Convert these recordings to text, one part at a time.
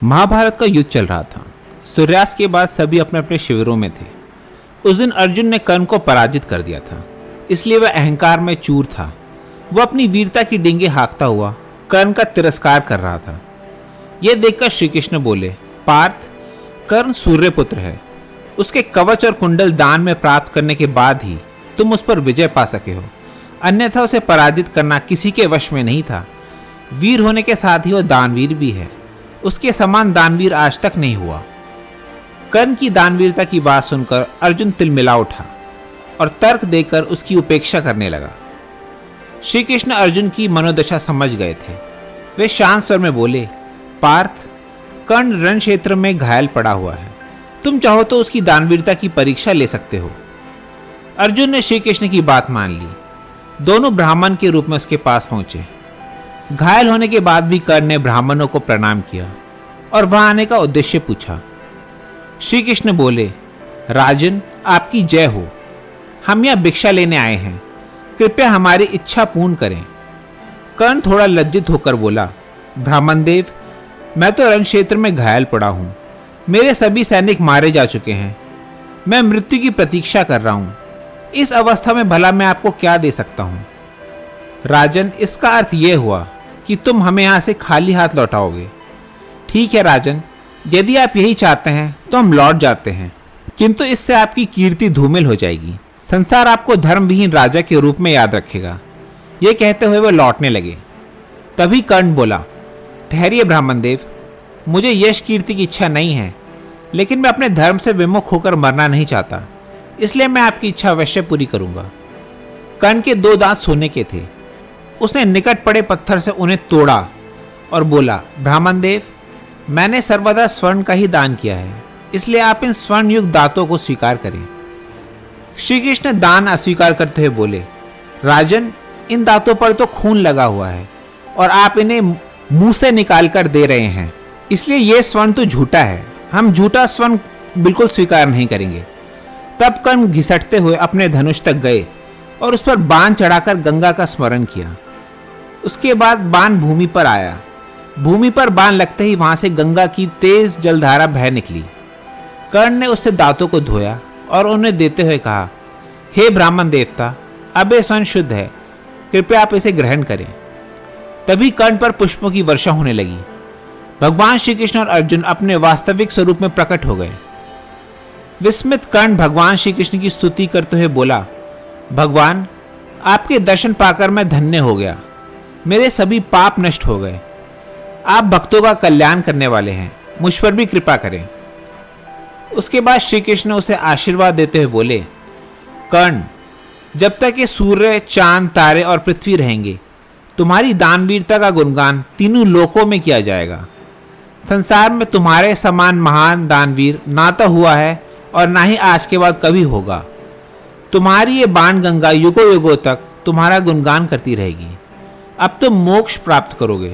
महाभारत का युद्ध चल रहा था। सूर्यास्त के बाद सभी अपने अपने शिविरों में थे। उस दिन अर्जुन ने कर्ण को पराजित कर दिया था, इसलिए वह अहंकार में चूर था। वह अपनी वीरता की डींगे हाँकता हुआ कर्ण का तिरस्कार कर रहा था। यह देखकर श्री कृष्ण बोले, पार्थ, कर्ण सूर्यपुत्र है। उसके कवच और कुंडल दान में प्राप्त करने के बाद ही तुम उस पर विजय पा सके हो, अन्यथा उसे पराजित करना किसी के वश में नहीं था। वीर होने के साथ ही वह दानवीर भी है। उसके समान दानवीर आज तक नहीं हुआ। कर्ण की दानवीरता की बात सुनकर अर्जुन तिलमिला उठा और तर्क देकर उसकी उपेक्षा करने लगा। श्री कृष्ण अर्जुन की मनोदशा समझ गए थे। वे शांत स्वर में बोले, पार्थ, कर्ण रण क्षेत्र में घायल पड़ा हुआ है। तुम चाहो तो उसकी दानवीरता की परीक्षा ले सकते हो। अर्जुन ने श्री कृष्ण की बात मान ली। दोनों ब्राह्मण के रूप में उसके पास पहुंचे। घायल होने के बाद भी कर्ण ने ब्राह्मणों को प्रणाम किया और वहां आने का उद्देश्य पूछा। श्री कृष्ण बोले, राजन, आपकी जय हो। हम यहां भिक्षा लेने आए हैं, कृपया हमारी इच्छा पूर्ण करें। कर्ण थोड़ा लज्जित होकर बोला, ब्राह्मण देव, मैं तो रण क्षेत्र में घायल पड़ा हूं। मेरे सभी सैनिक मारे जा चुके हैं। मैं मृत्यु की प्रतीक्षा कर रहा हूं। इस अवस्था में भला मैं आपको क्या दे सकता हूं? राजन, इसका अर्थ यह हुआ कि तुम हमें यहां से खाली हाथ लौटाओगे। ठीक है राजन, यदि आप यही चाहते हैं तो हम लौट जाते हैं, किंतु इससे आपकी कीर्ति धूमिल हो जाएगी। संसार आपको धर्मविहीन राजा के रूप में याद रखेगा। यह कहते हुए वह लौटने लगे। तभी कर्ण बोला, ठहरिए ब्राह्मण देव, मुझे यश कीर्ति की इच्छा नहीं है, लेकिन मैं अपने धर्म से विमुख होकर मरना नहीं चाहता, इसलिए मैं आपकी इच्छा अवश्य पूरी करूंगा। कर्ण के 2 दांत सोने के थे। उसने निकट पड़े पत्थर से उन्हें तोड़ा और बोला, ब्राह्मण देव, मैंने सर्वदा स्वर्ण का ही दान किया है, इसलिए आप इन स्वर्ण युक्त दांतों को स्वीकार करें। श्री कृष्ण दान अस्वीकार करते हुए बोले, राजन, इन दांतों पर तो खून लगा हुआ है और आप इन्हें मुंह से निकाल कर दे रहे हैं, इसलिए यह स्वर्ण तो झूठा है। हम झूठा स्वर्ण बिल्कुल स्वीकार नहीं करेंगे। तब कर्ण घिसटते हुए अपने धनुष तक गए और उस पर बाण चढ़ाकर गंगा का स्मरण किया। उसके बाद बाण भूमि पर आया। भूमि पर बाण लगते ही वहां से गंगा की तेज जलधारा बह निकली। कर्ण ने उससे दांतों को धोया और उन्हें देते हुए कहा, हे ब्राह्मण देवता, अब यह स्वर्ण शुद्ध है, कृपया आप इसे ग्रहण करें। तभी कर्ण पर पुष्पों की वर्षा होने लगी। भगवान श्री कृष्ण और अर्जुन अपने वास्तविक स्वरूप में प्रकट हो गए। विस्मित कर्ण भगवान श्री कृष्ण की स्तुति करते हुए बोला, भगवान, आपके दर्शन पाकर मैं धन्य हो गया। मेरे सभी पाप नष्ट हो गए। आप भक्तों का कल्याण करने वाले हैं, मुझ पर भी कृपा करें। उसके बाद श्री कृष्ण उसे आशीर्वाद देते हुए बोले, कर्ण, जब तक ये सूर्य, चांद, तारे और पृथ्वी रहेंगे, तुम्हारी दानवीरता का गुणगान तीनों लोकों में किया जाएगा। संसार में तुम्हारे समान महान दानवीर ना तो हुआ है और ना ही आज के बाद कभी होगा। तुम्हारी ये बाण गंगा युगों युगों तक तुम्हारा गुणगान करती रहेगी। अब तुम मोक्ष प्राप्त करोगे।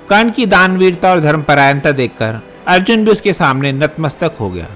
कर्ण की दानवीरता और धर्मपरायणता देखकर अर्जुन भी उसके सामने नतमस्तक हो गया।